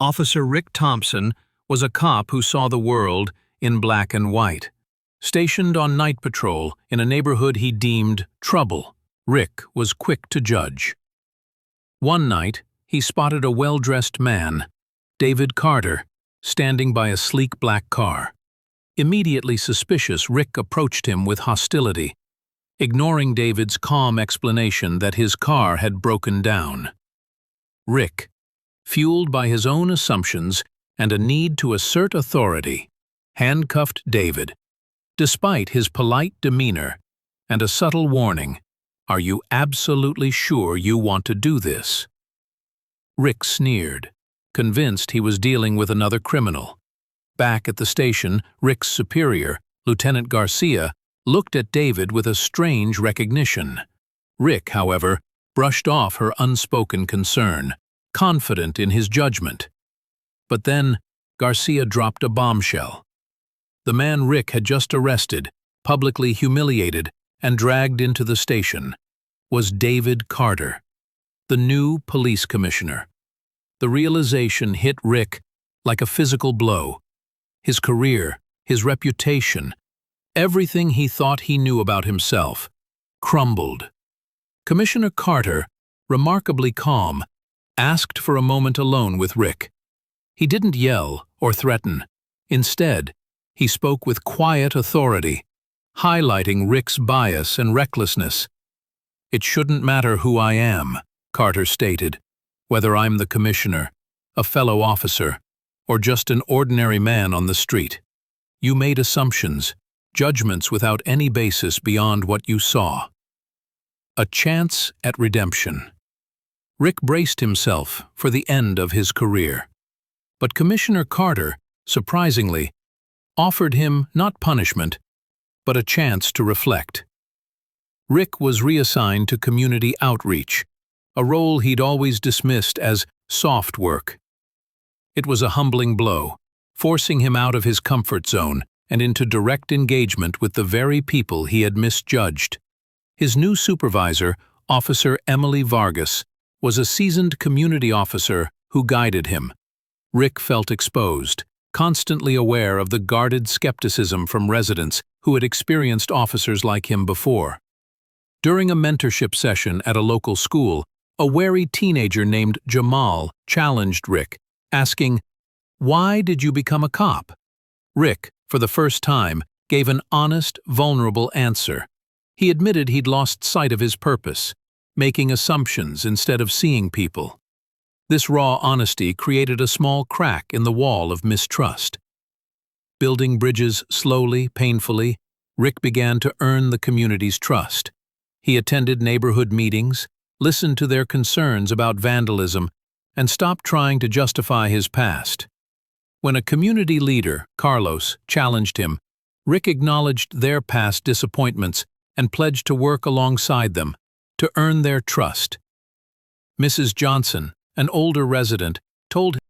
Officer Rick Thompson was a cop who saw the world in black and white. Stationed on night patrol in a neighborhood he deemed trouble, Rick was quick to judge. One night, he spotted a well-dressed man, David Carter, standing by a sleek black car. Immediately suspicious, Rick approached him with hostility, ignoring David's calm explanation that his car had broken down. Rick, fueled by his own assumptions and a need to assert authority, handcuffed David, despite his polite demeanor and a subtle warning, "Are you absolutely sure you want to do this?" Rick sneered, convinced he was dealing with another criminal. Back at the station, Rick's superior, Lieutenant Garcia, looked at David with a strange recognition. Rick, however, brushed off her unspoken concern, confident in his judgment. But then, Garcia dropped a bombshell. The man Rick had just arrested, publicly humiliated, and dragged into the station, was David Carter, the new police commissioner. The realization hit Rick like a physical blow. His career, his reputation, everything he thought he knew about himself, crumbled. Commissioner Carter, remarkably calm, asked for a moment alone with Rick. He didn't yell or threaten. Instead, he spoke with quiet authority, highlighting Rick's bias and recklessness. "It shouldn't matter who I am," Carter stated, "whether I'm the commissioner, a fellow officer, or just an ordinary man on the street. You made assumptions, judgments without any basis beyond what you saw." A chance at redemption. Rick braced himself for the end of his career. But Commissioner Carter, surprisingly, offered him not punishment, but a chance to reflect. Rick was reassigned to community outreach, a role he'd always dismissed as soft work. It was a humbling blow, forcing him out of his comfort zone and into direct engagement with the very people he had misjudged. His new supervisor, Officer Emily Vargas, was a seasoned community officer who guided him. Rick felt exposed, constantly aware of the guarded skepticism from residents who had experienced officers like him before. During a mentorship session at a local school, a wary teenager named Jamal challenged Rick, asking, "Why did you become a cop?" Rick, for the first time, gave an honest, vulnerable answer. He admitted he'd lost sight of his purpose, making assumptions instead of seeing people. This raw honesty created a small crack in the wall of mistrust. Building bridges slowly, painfully, Rick began to earn the community's trust. He attended neighborhood meetings, listened to their concerns about vandalism, and stopped trying to justify his past. When a community leader, Carlos, challenged him, Rick acknowledged their past disappointments and pledged to work alongside them, to earn their trust. Mrs. Johnson, an older resident, told